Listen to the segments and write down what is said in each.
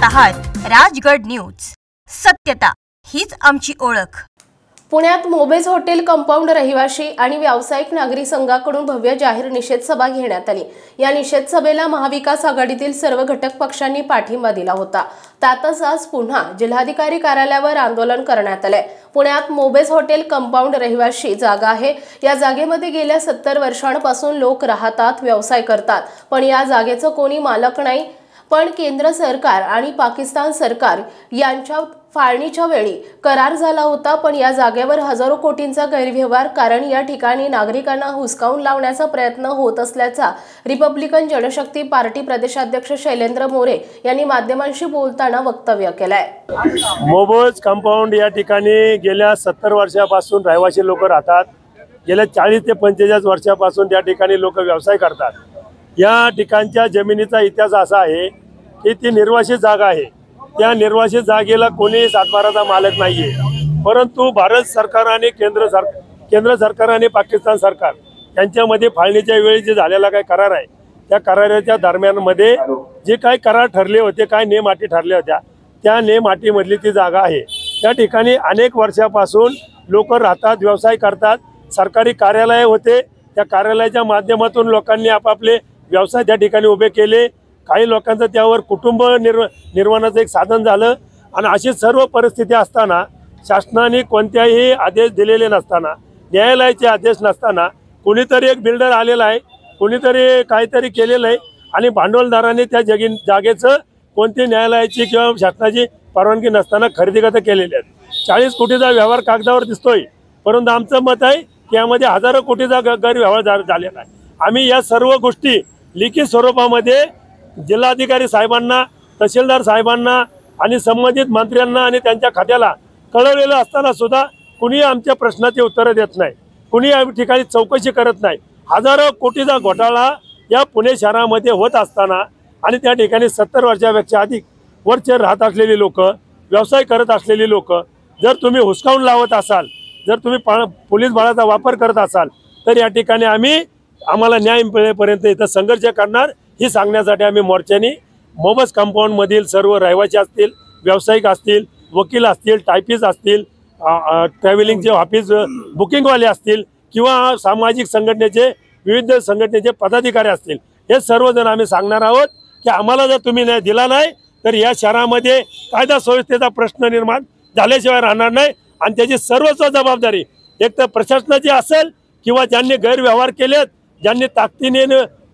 पाहत आहात राजगड न्यूज। सत्यता हीच आमची ओळख। पुण्यात मोबेज हॉटेल कंपाऊंड रहिवाशी आणि व्यावसायिक नागरी संघाकडून भव्य जाहीर निषेध सभा घेण्यात आली। या निषेध सभेला महाविकास आघाडीतील सर्व घटक पक्षांनी पाठिंबा दिला होता। त्यातच आज पुन्हा जिल्हाधिकारी कार्यालयावर आंदोलन करण्यात आले। पुण्यात मोबेज हॉटेल कंपाऊंड रहिवाशी जागा आहे। या जागेमध्ये गेल्या 70 वर्षांपासून लोक राहतात, व्यवसाय करतात, पण या जागेचं कोणी मालक नाही। पण केंद्र सरकार आणि पाकिस्तान सरकार यांच्या फाळणीच्या वेळी करार झाला होता, पण या जागेवर हजारो कोटींचा गैरव्यवहार कारण या ठिकाणी नागरिकांना हुसकावून लावण्याचा प्रयत्न होत असल्याचा रिपब्लिकन जनशक्ती पार्टी प्रदेशाध्यक्ष शैलेंद्र मोरे यांनी माध्यमांशी बोलताना वक्तव्य केलंय। मोबेज कंपाऊंड या ठिकाणी गेल्या 70 वर्षापासून रहिवासी लोक राहतात। गेल्या 40 ते 45 वर्षापासून त्या ठिकाणी लोक व्यवसाय करतात। या ठिकाणच्या जमिनीचा इतिहास असा आहे की ती निर्वासित जागा आहे। त्या निर्वासित जागेला कोणी सातबाराचा मालक नाहीये, परंतु भारत सरकार आणि केंद्र सरकार आणि पाकिस्तान सरकार यांच्यामध्ये फाळणीच्या वेळी जे झालेला काही करार आहे, त्या कराराच्या दरम्यानमध्ये जे काही करार ठरले होते, काय नेम अटी ठरल्या होत्या, त्या नेम अटीमधली ती जागा आहे। त्या ठिकाणी अनेक वर्षापासून लोक राहतात, व्यवसाय करतात। सरकारी कार्यालय होते, त्या कार्यालयाच्या माध्यमातून लोकांनी आपापले व्यवसाय त्या ठिकाणी उभे केले। काही लोकांचं त्यावर कुटुंब निर्माणाचं एक साधन झालं। आणि अशी सर्व परिस्थिती असताना शासनाने कोणत्याही आदेश दिलेले नसताना, न्यायालयाचे आदेश नसताना कोणीतरी एक बिल्डर आलेला आहे, कोणीतरी काहीतरी केलेलं आहे आणि भांडवलदाराने त्या जागेचं कोणती न्यायालयाची किंवा शासनाची परवानगी नसताना खरेदी खतं केलेली आहेत। 40 कोटीचा व्यवहार कागदावर दिसतोय, परंतु आमचं मत आहे की यामध्ये हजारो कोटीचा गैरव्यवहार झालेला आहे। आम्ही या सर्व गोष्टी लिखित स्वरूपामध्ये जिल्हाधिकारी साहेबांना, तहसीलदार साहेबांना आणि संबंधित मंत्र्यांना आणि त्यांच्या खात्याला कळवलेलं असताना सुद्धा कुणी आमच्या प्रश्नाची उत्तरं देत नाही, कुणी या ठिकाणी चौकशी करत नाही। हजारो कोटीचा घोटाळा या पुणे शहरामध्ये होत असताना आणि त्या ठिकाणी 70 वर्षापेक्षा अधिक वर्ष राहत असलेली लोक, व्यवसाय करत असलेली लोक जर तुम्ही हुसकावून लावत असाल, जर तुम्ही पोलीस बळाचा वापर करत असाल, तर या ठिकाणी आम्हाला न्याय मिळेपर्यंत इथं संघर्ष करणार ही सांगण्यासाठी आम्ही मोर्चाने मोबेज कंपाऊंड मधील सर्व रहिवासी असतील, व्यावसायिक असतील, वकील असतील, टायपिस्ट असतील, ट्रॅव्हलिंगचे ऑफिस बुकिंगवाले असतील किंवा सामाजिक संघटनेचे विविध संघटनेचे पदाधिकारी असतील, हे सर्वजण आम्ही सांगणार आहोत की आम्हाला जर तुम्ही न्याय दिला नाही तर या शहरामध्ये कायदा सुव्यवस्थेचा प्रश्न निर्माण झाल्याशिवाय राहणार नाही। आणि त्याची सर्वस्व जबाबदारी एक तर प्रशासनाची असेल किंवा ज्यांनी गैरव्यवहार केलेत, ज्यांनी ताकदीने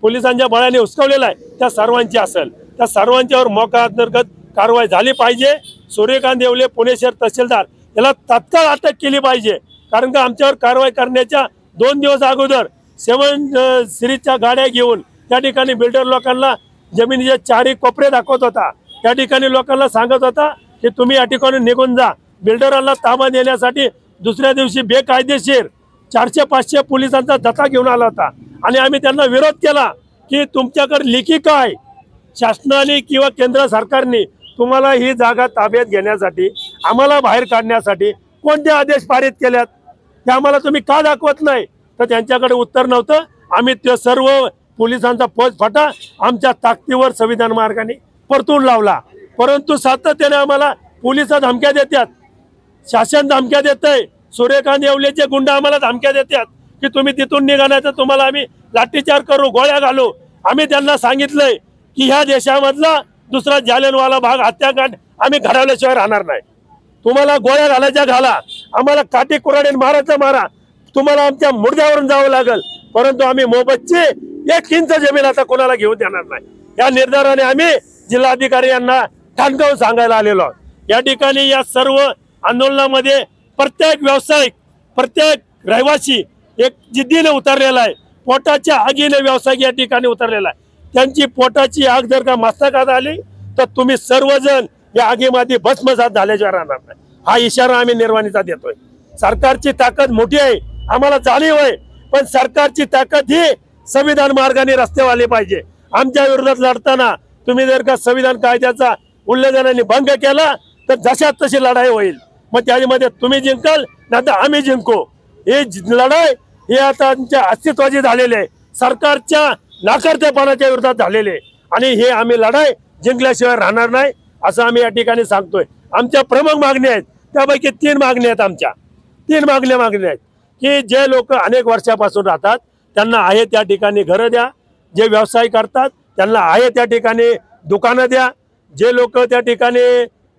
पोलिसांच्या बळाने हुसकावलेला आहे, त्या सर्वांची असेल। त्या सर्वांच्यावर मोका अंतर्गत कारवाई झाली पाहिजे। सूर्यकांत येवले पुणे शहर तहसीलदार याला तात्काळ अटक केली पाहिजे, कारण का आमच्यावर कारवाई करण्याच्या 2 दिवस अगोदर 7 सिरीजच्या गाड्या घेऊन त्या ठिकाणी बिल्डर लोकांना जमिनीचे 4 कोपरे दाखवत होता। त्या ठिकाणी लोकांना सांगत होता की तुम्ही या ठिकाणी निघून जा। बिल्डरांना ताबा देण्यासाठी दुसऱ्या दिवशी बेकायदेशीर 400-500 पोलिसांचा धक्का घेऊन आला होता आणि आम्ही त्यांना विरोध केला की तुमच्याकडे लेखी काय शासनाने किंवा केंद्र सरकारने तुम्हाला ही जागा ताब्यात घेण्यासाठी, आम्हाला बाहेर काढण्यासाठी कोणते आदेश पारित केल्यात, ते आम्हाला तुम्ही का दाखवत नाही? तर त्यांच्याकडे उत्तर नव्हतं। आम्ही ते सर्व पोलिसांचा फौजफाटा आमच्या ताकदीवर संविधान मार्गाने परतून लावला, परंतु सातत्याने आम्हाला पोलिस धमक्या देतात, शासन धमक्या देतंय, सूर्यकांत येवलेचे गुंड आम्हाला धमक्या देतात की तुम्ही तिथून निघा नाही तर तुम्हाला आम्ही लाठीचार करू, गोळ्या घालू। आम्ही त्यांना सांगितलंय की ह्या देशामधला दुसरा जालियनवाला बाग हत्याकांड आम्ही घडवल्याशिवाय राहणार नाही। तुम्हाला गोळ्या घालायच्या घाला, आम्हाला काठी कुऱ्हाडीने मारायचं मारा, तुम्हाला आमच्या मुर्द्यावरून जावं लागेल, परंतु आम्ही मोबेजची 1 इंच जमीन आता कोणाला घेऊन देणार नाही। या निर्धाराने आम्ही जिल्हाधिकारी यांना ठाणकावून सांगायला आलेलो आहोत। या ठिकाणी या सर्व आंदोलनामध्ये प्रत्येक व्यावसायिक, प्रत्येक रहिवासी एक जिद्दीने उतरलेला आहे, पोटाच्या आगीने व्यावसायिक या ठिकाणी उतरलेला आहे। त्यांची पोटाची आग जर का मस्तकात आली तर तुम्ही सर्वजण या आगीमध्ये भस्मसात झाल्याशिवाय राहणार नाही, हा इशारा आम्ही निर्वाणीचा देतोय। सरकारची ताकद मोठी आहे, आम्हाला जाणीव आहे, पण सरकारची ताकद ही संविधान मार्गाने रस्त्यावर आली पाहिजे। आमच्या विरोधात लढताना तुम्ही जर का संविधान कायद्याचा उल्लंघनाने भंग केला तर जशात तशी लढाई होईल, मग त्यामध्ये तुम्ही जिंकाल नाही तर आम्ही जिंकू। ही लढाई ही आता आमच्या अस्तित्वाची झालेली आहे, सरकारच्या नाकर्तेपणाच्या विरोधात झालेले आणि हे आम्ही लढाई जिंकल्याशिवाय राहणार नाही। असं आम्ही या ठिकाणी सांगतोय। आमच्या प्रमुख मागण्या आहेत, त्यापैकी 3 मागण्या आहेत आमच्या। 3 मागण्या आहेत की जे लोक अनेक वर्षापासून राहतात त्यांना आहे त्या ठिकाणी घरं द्या, जे व्यवसाय करतात त्यांना आहे त्या ठिकाणी दुकानं द्या, जे लोक त्या ठिकाणी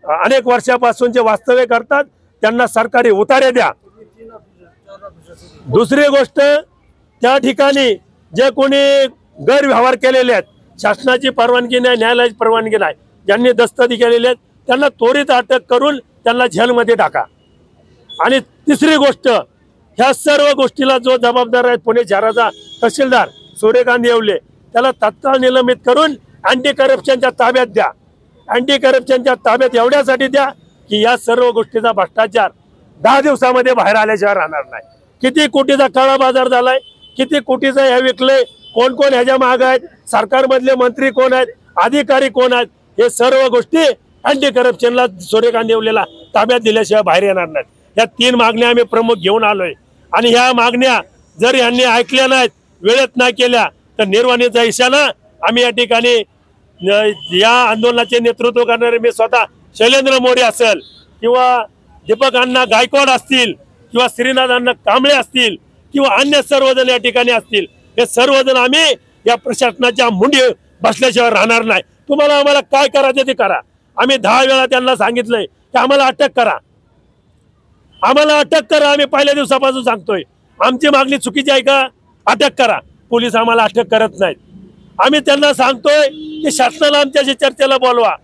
अनेक वर्षापासून जे वास्तव्य करतात त्यांना सरकारी उतारे द्या। दुसरी गोष्ट, त्या ठिकाणी जे कोणी गैरव्यवहार केलेले आहेत, शासनाची परवानगी नाही, न्यायालयाची परवानगी नाही, ज्यांनी दस्तती केलेले आहेत त्यांना त्वरित अटक करून त्यांना जेलमध्ये टाका। आणि तिसरी गोष्ट, ह्या सर्व गोष्टीला जो जबाबदार आहे पुणे शहराचा तहसीलदार सूर्यकांत येवले, त्याला तत्काळ निलंबित करून अँटी करप्शनच्या ताब्यात द्या। अँटी करप्शनच्या ताब्यात एवढ्यासाठी द्या की या सर्व गोष्टीचा भ्रष्टाचार 10 दिवसामध्ये बाहेर आल्याशिवाय राहणार नाही। किती कोटीचा काळा बाजार झालाय, किती कोटीचा हे विकले, कोण कोण ह्याच्या मागे आहेत, सरकारमधले मंत्री कोण आहेत, अधिकारी कोण आहेत, हे सर्व गोष्टी अँटी करप्शनला सूर्यकांत येवलेला ताब्यात दिल्याशिवाय बाहेर येणार नाहीत। या 3 मागण्या आम्ही प्रमुख घेऊन आलोय आणि ह्या मागण्या जर यांनी ऐकल्या नाहीत, वेळेत नाही केल्या तर निर्वाणीचा इशारा आम्ही या ठिकाणी या आंदोलनाचे नेतृत्व करणारे मी स्वतः शैलेंद्र मोरे असेल किंवा दीपक अण्णा गायकवाड असतील किंवा श्रीनाथ अण्णा कांबळे असतील किंवा अन्य सर्वजण या ठिकाणी असतील, हे सर्वजण आम्ही या प्रशासनाच्या मुंडी बसल्याशिवाय राहणार नाही। तुम्हाला आम्हाला काय करायचं ते करा। आम्ही 10 वेळा त्यांना सांगितलंय की आम्हाला अटक करा, आम्हाला अटक करा। आम्ही पहिल्या दिवसापासून सांगतोय आमची मागणी चुकीची आहे का, अटक करा। पोलीस आम्हाला अटक करत नाहीत। आम्ही त्यांना सांगतोय की शासनाला आमच्याशी चर्चेला बोलवा,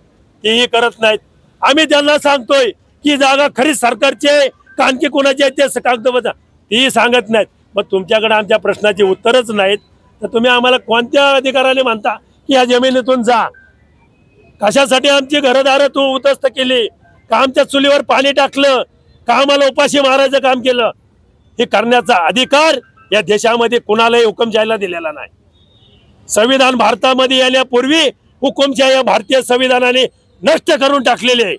तेही करत नाहीत। आम्ही त्यांना सांगतोय की जागा खरी सरकारची आहे का आणखी कोणाची आहे ते कागदपत्र, तेही सांगत नाहीत। मग तुमच्याकडे आमच्या प्रश्नाची उत्तरच नाहीत तर तुम्ही आम्हाला कोणत्या अधिकाराने म्हणता की या जमिनीतून जा? कशासाठी आमची घरदारं तू उद्ध्वस्त केली, का आमच्या चुलीवर पाणी टाकलं, का आम्हाला उपाशी मारायचं काम केलं? हे करण्याचा अधिकार या देशामध्ये कुणालाही हुकुमशाहीला दिलेला नाही। संविधान भारतामध्ये येण्यापूर्वी हुकुमशाही या भारतीय संविधानाने नष्ट करून टाकलेली आहे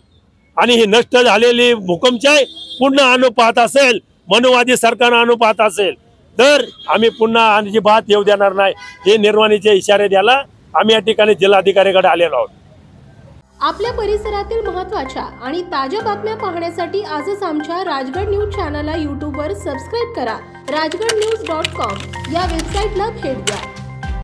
आणि ही नष्ट झालेली हुकुमशाही पुन्हा आणू पाहत असेल, मनुवादी सरकार आणू पाहत असेल तर आम्ही पुन्हा अजिबात येऊ देणार नाही। हे निर्वाणीचे इशारे द्यायला आम्ही या ठिकाणी जिल्हाधिकाऱ्याकडे आलेलो आहोत। आपल्या परिसरातील महत्त्वाच्या आणि ताज्या बातम्या पाहण्यासाठी आजच आमच्या राजगड न्यूज चॅनलला यूट्यूबवर सबस्क्राईब करा। राजगडन्यूज.com या वेबसाईटला भेट द्या।